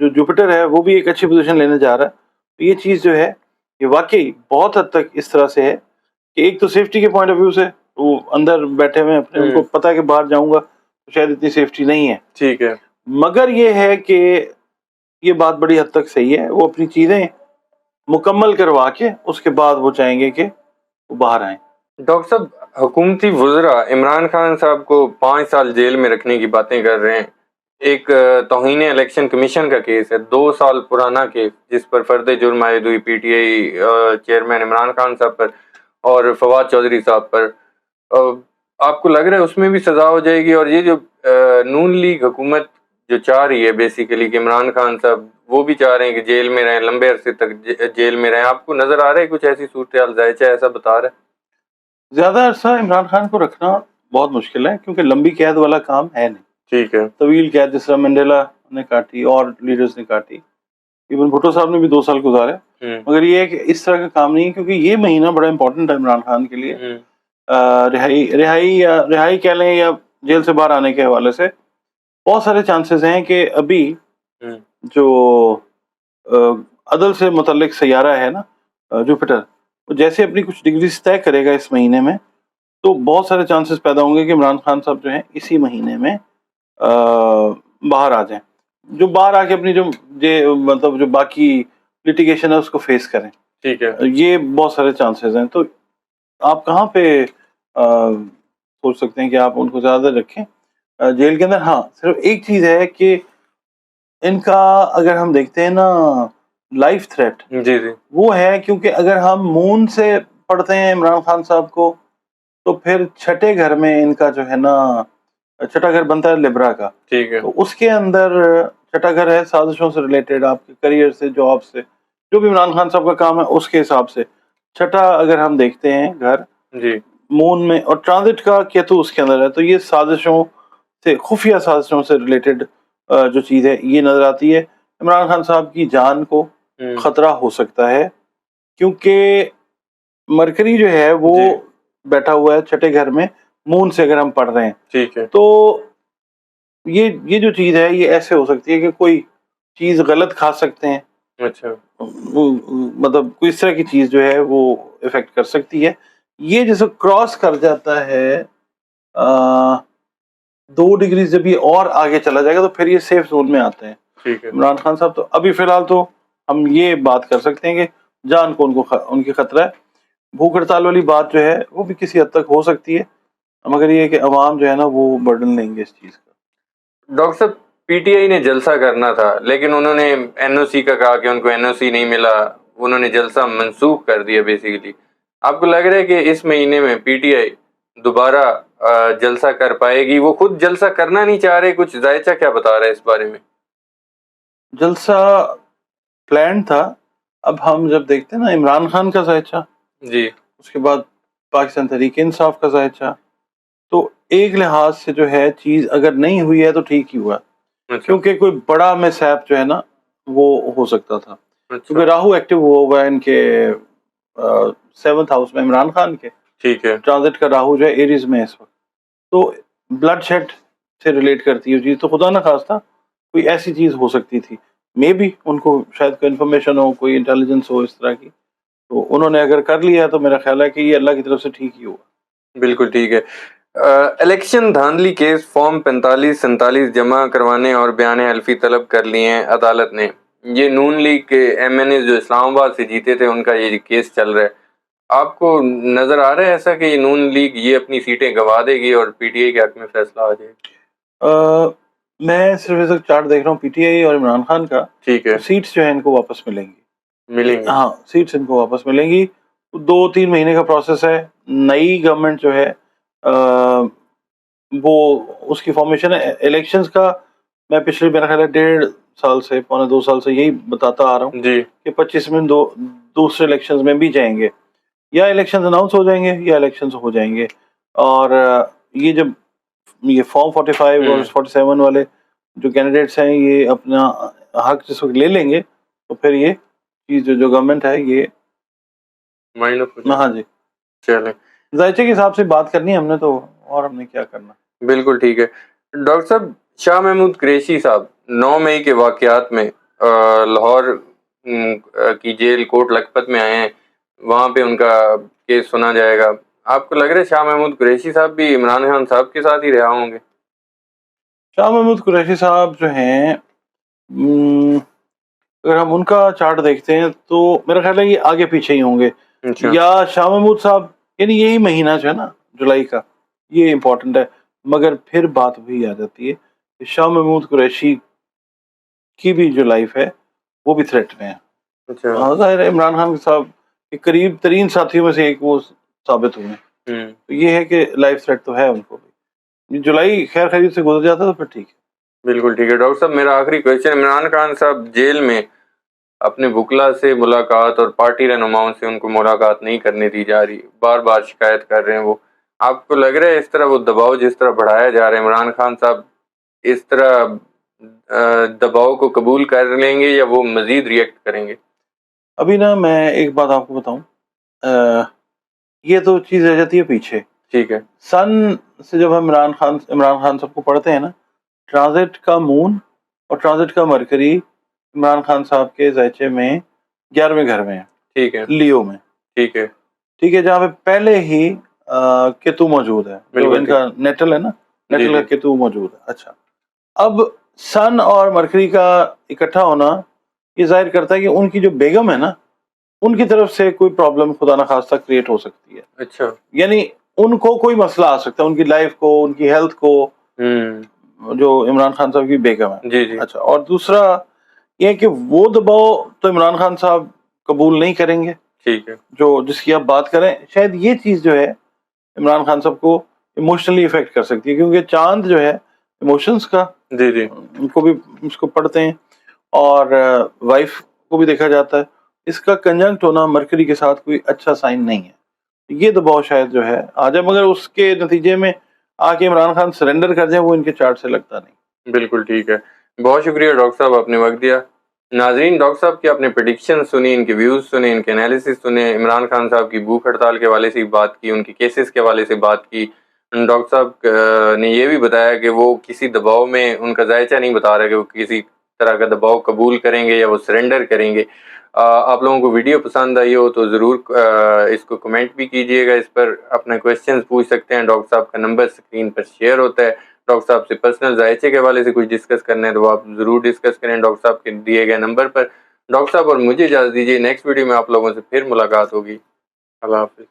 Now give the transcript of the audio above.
جو جوپیٹر ہے وہ بھی ایک اچھی پوزیشن لینے جا رہا ہے. تو یہ چیز جو ہے یہ واقعی بہت حد تک اس طرح سے ہے کہ ایک تو سیفٹی کے پوائنٹ آف ویو سے وہ اندر بیٹھے ہوئے ہیں اپنے, ان کو پتا ہے کہ باہر جاؤں گا تو شاید اتنی سیفٹی نہیں ہے. ٹھیک ہے. مگر یہ ہے کہ یہ بات بڑی حد تک صحیح ہے, وہ اپنی چیزیں مکمل کروا کے اس کے بعد وہ چاہیں گے کہ وہ باہر آئیں. ڈاکٹر صاحب, حکومتی وزراء عمران خان صاحب کو 5 سال جیل میں رکھنے کی باتیں کر رہے ہیں. ایک توہین الیکشن کمیشن کا کیس ہے, 2 سال پرانا کیس, جس پر فرد جرم عائد ہوئی P T I chairman Imran Khan صاحب پر اور فواد چودھری صاحب پر. آپ کو لگ رہا ہے اس میں بھی سزا ہو جائے گی؟ اور یہ جو نون لیگ حکومت جو چاہ رہی ہے بیسیکلی کہ عمران خان صاحب وہ بھی چاہ رہے ہیں کہ جیل میں رہیں, لمبے عرصے تک جیل میں رہیں, آپ کو نظر آ رہا ہے کچھ ایسی صورتحال؟ ذائچہ ایسا بتا رہا ہے. زیادہ عرصہ عمران خان کو رکھنا بہت مشکل ہے کیونکہ لمبی قید والا کام ہے نہیں. ٹھیک ہے. طویل قید جس طرح منڈیلا نے کاٹی اور لیڈرز نے کاٹی, ایون بھٹو صاحب نے بھی 2 سال گزارے. مگر یہ ہے کہ اس طرح کا کام نہیں ہے کیونکہ یہ مہینہ بڑا امپورٹنٹ ہے عمران خان کے لیے. رہائی کہہ لیں یا جیل سے باہر آنے کے حوالے سے بہت سارے چانسز ہیں کہ ابھی جو عدل سے متعلق سیارہ ہے نا جوپیٹر, جیسے اپنی کچھ ڈگریز طے کرے گا اس مہینے میں, تو بہت سارے چانسز پیدا ہوں گے کہ عمران خان صاحب جو ہیں اسی مہینے میں باہر آ جائیں, جو باہر آ کے اپنی مطلب جو باقی لٹیگیشن ہے اس کو فیس کریں. ٹھیک ہے. یہ بہت سارے چانسز ہیں. تو آپ کہاں پہ سوچ سکتے ہیں کہ آپ ان کو زیادہ رکھیں جیل کے اندر. ہاں, صرف ایک چیز ہے کہ ان کا اگر ہم دیکھتے ہیں نا لائف تھریٹ, جی جی, وہ ہے کیونکہ اگر ہم مون سے پڑھتے ہیں عمران خان صاحب کو تو پھر چھٹے گھر میں ان کا جو ہے نا چھٹا گھر بنتا ہے لبرا کا. ٹھیک ہے. تو اس کے اندر چھٹا گھر ہے سازشوں سے ریلیٹڈ, آپ کے کریئر سے, جاب سے, جو بھی عمران خان صاحب کا کام ہے اس کے حساب سے. چھٹا اگر ہم دیکھتے ہیں گھر جی مون میں, اور ٹرانزٹ کا کیتو اس کے اندر ہے, تو یہ سازشوں سے, خفیہ سازشوں سے ریلیٹڈ جو چیز ہے یہ نظر آتی ہے. عمران خان صاحب کی جان کو خطرہ ہو سکتا ہے کیونکہ مرکری جو ہے وہ بیٹھا ہوا ہے چھٹے گھر میں مون سے, اگر ہم پڑھ رہے ہیں. ٹھیک ہے. تو یہ جو چیز ہے یہ ایسے ہو سکتی ہے کہ کوئی چیز غلط کھا سکتے ہیں. اچھا, مطلب کوئی اس طرح کی چیز جو ہے وہ افیکٹ کر سکتی ہے. یہ جیسے کراس کر جاتا ہے 2 ڈگری جب یہ اور آگے چلا جائے گا تو پھر یہ سیف زون میں آتے ہیں. ٹھیک ہے. عمران خان صاحب تو ابھی فی الحال تو ہم یہ بات کر سکتے ہیں کہ جان کو ان کی خطرہ ہے. بھوک ہڑتال والی بات جو ہے وہ بھی کسی حد تک ہو سکتی ہے, مگر یہ ہے کہ عوام جو ہے نا وہ برڈن لیں گے اس چیز کا. ڈاکٹر صاحب, پی ٹی آئی نے جلسہ کرنا تھا لیکن انہوں نے این او سی کا کہا کہ ان کو این او سی نہیں ملا, انہوں نے جلسہ منسوخ کر دیا بیسیکلی. آپ کو لگ رہا ہے کہ اس مہینے میں پی ٹی آئی دوبارہ جلسہ کر پائے گی؟ وہ خود جلسہ کرنا نہیں چاہ رہے, کچھ ذائچہ کیا بتا رہا ہے اس بارے میں؟ جلسہ پلان تھا. اب ہم جب دیکھتے ہیں نا عمران خان کا ذائچہ, جی, اس کے بعد پاکستان تحریک انصاف کا ذائچہ, تو ایک لحاظ سے جو ہے چیز اگر نہیں ہوئی ہے تو ٹھیک ہی ہوا, کیونکہ کوئی بڑا مس ہیپ جو ہے نا وہ ہو سکتا تھا. کیونکہ راہو ایکٹیو ہوا ہے ان کے 7th ہاؤس میں عمران خان کے. ٹھیک ہے. ٹرانزٹ کا راہو جو ہے ایریز میں اس وقت, تو بلڈ شیڈ سے ریلیٹ کرتی ہے چیز. تو خدا نہ خواستہ کوئی ایسی چیز ہو سکتی تھی, مے بی ان کو شاید کوئی انفارمیشن ہو, کوئی انٹیلیجنس ہو اس طرح کی, تو انہوں نے اگر کر لیا تو میرا خیال ہے کہ یہ اللہ کی طرف سے ٹھیک ہی ہوگا. بالکل ٹھیک ہے. الیکشن دھاندلی کیس فارم 45-47 جمع کروانے اور بیان حلفی طلب کر لیے ہیں عدالت نے. یہ نون لیگ کے ایم این اے جو اسلام آباد سے جیتے تھے ان کا یہ کیس چل رہا ہے. آپ کو نظر آ رہا ہے ایسا کہ نون لیگ یہ اپنی سیٹیں گوا دے گی اور پی ٹی آئی کے حق میں فیصلہ آ جائے گا؟ میں صرف ایسا چارٹ دیکھ رہا ہوں پی ٹی آئی اور عمران خان کا. ٹھیک ہے. سیٹس جو ہیں ان کو واپس ملیں گی. گی. ہاں, سیٹس ان کو واپس ملیں گی. 2-3 مہینے کا پروسیس ہے. نئی گورنمنٹ جو ہے وہ اس کی فارمیشن ہے. الیکشنز کا میں پچھلے میرا خیال ہے 1.5 سال سے 1.25 سال سے یہی بتاتا آ رہا ہوں جی کہ 25 میں دوسرے الیکشنز میں بھی جائیں گے, یا الیکشنز اناؤنس ہو جائیں گے یا الیکشنز ہو جائیں گے. اور یہ جب یہ فارم 45 اور 47 والے جو کینڈیڈیٹس ہیں یہ اپنا حق جس وقت لے لیں گے تو پھر یہ چیز جو گورنمنٹ ہے یہ ہاں جی چلیں ذائچے کے حساب سے بات کرنی ہے ہم نے, تو اور ہم نے کیا کرنا. بالکل ٹھیک ہے. ڈاکٹر صاحب, شاہ محمود قریشی صاحب 9 مئی کے واقعات میں لاہور کی جیل کوٹ لکھپت میں آئے ہیں, وہاں پہ ان کا کیس سنا جائے گا. آپ کو لگ رہا ہے شاہ محمود قریشی صاحب بھی عمران خان صاحب کے ساتھ ہی رہا ہوں گے؟ شاہ محمود قریشی صاحب جو ہیں اگر ہم ان کا چارٹ دیکھتے ہیں تو میرا خیال ہے یہ آگے پیچھے ہی ہوں گے. اچھا, یا شاہ محمود صاحب یعنی یہی مہینہ جو ہے نا جولائی کا یہ امپورٹنٹ ہے, مگر پھر بات بھی آ جاتی ہے کہ شاہ محمود قریشی کی بھی جو لائف ہے وہ بھی تھریٹ میں ہے. اچھا, ظاہر ہے عمران خان صاحب کے قریب ترین ساتھیوں میں سے ایک وہ ثابت ہوئے. تو یہ ہے کہ لائف تھریٹ تو ہے ان کو بھی. جولائی خیر خیریت سے گزر جاتا تو پھر ٹھیک ہے. بالکل ٹھیک ہے. ڈاکٹر صاحب میرا آخری کویشچن, عمران خان صاحب جیل میں اپنے وکلا سے ملاقات اور پارٹی رہنماؤں سے ان کو ملاقات نہیں کرنے دی جا رہی, بار بار شکایت کر رہے ہیں وہ. آپ کو لگ رہا ہے اس طرح وہ دباؤ جس طرح بڑھایا جا رہا ہے, عمران خان صاحب اس طرح دباؤ کو قبول کر لیں گے یا وہ مزید ریئیکٹ کریں گے؟ ابھی نا میں ایک بات آپ کو بتاؤں, یہ تو چیز رہ جاتی ہے پیچھے. ٹھیک ہے, سن سے جب ہم عمران خان صاحب کو پڑھتے ہیں نا, ٹرانزٹ کا مون اور ٹرانزٹ کا مرکری عمران خان صاحب کے زائچے میں 11ویں گھر میں ہے. ٹھیک ہے, لیو میں. ٹھیک ہے, ٹھیک ہے, جہاں پہ پہلے ہی کیتو موجود ہے, جو ان کا نیٹل ہے نا, نیٹل کا کیتو موجود ہے. اچھا, اب سن اور مرکری کا اکٹھا ہونا یہ ظاہر کرتا ہے کہ ان کی جو بیگم ہے نا, ان کی طرف سے کوئی پرابلم خدا نخواستہ کریٹ ہو سکتی ہے. اچھا, یعنی ان کو کوئی مسئلہ آ سکتا ہے, ان کی لائف کو, ان کی ہیلتھ کو, جو عمران خان صاحب کی بیگم ہے. جی جی, اچھا, اور دوسرا یہ ہے کہ وہ دباؤ تو عمران خان صاحب قبول نہیں کریں گے. ٹھیک ہے, جو جس کی آپ بات کریں, شاید یہ چیز جو ہے عمران خان صاحب کو ایموشنلی افیکٹ کر سکتی ہے, کیونکہ چاند جو ہے ایموشنز کا, جی جی, ان کو بھی اس کو پڑھتے ہیں, اور وائف کو بھی دیکھا جاتا ہے. اس کا کنجنکٹ ہونا مرکری کے ساتھ کوئی اچھا سائن نہیں ہے. یہ دباؤ شاید جو ہے آ جائے, مگر اس کے نتیجے میں آ کے عمران خان سرنڈر کر جائیں, وہ ان کے چارٹ سے لگتا نہیں. بالکل ٹھیک ہے. بہت شکریہ ڈاکٹر صاحب, آپ نے وقت دیا. ناظرین, ڈاکٹر صاحب کی آپ نے پریڈکشن سنی, ان کے ویوز سنے, ان کے انالیسس سنے, عمران خان صاحب کی بھوک ہڑتال کے حوالے سے بات کی, ان کی کیسز کے حوالے سے بات کی. ڈاکٹر صاحب نے یہ بھی بتایا کہ وہ کسی دباؤ میں, ان کا ذائچہ نہیں بتا رہا کہ وہ کسی طرح کا دباؤ قبول کریں گے یا وہ سرنڈر کریں گے. آپ لوگوں کو ویڈیو پسند آئی ہو تو ضرور اس کو کمنٹ بھی کیجئے گا, اس پر اپنے کویسچنز پوچھ سکتے ہیں. ڈاکٹر صاحب کا نمبر اسکرین پر شیئر ہوتا ہے. ڈاکٹر صاحب سے پرسنل ذائچے کے حوالے سے کچھ ڈسکس کرنا ہے تو آپ ضرور ڈسکس کریں ڈاکٹر صاحب کے دیے گئے نمبر پر. ڈاکٹر صاحب اور مجھے اجازت دیجیے, نیکسٹ ویڈیو میں آپ لوگوں سے پھر ملاقات ہوگی. اللہ حافظ.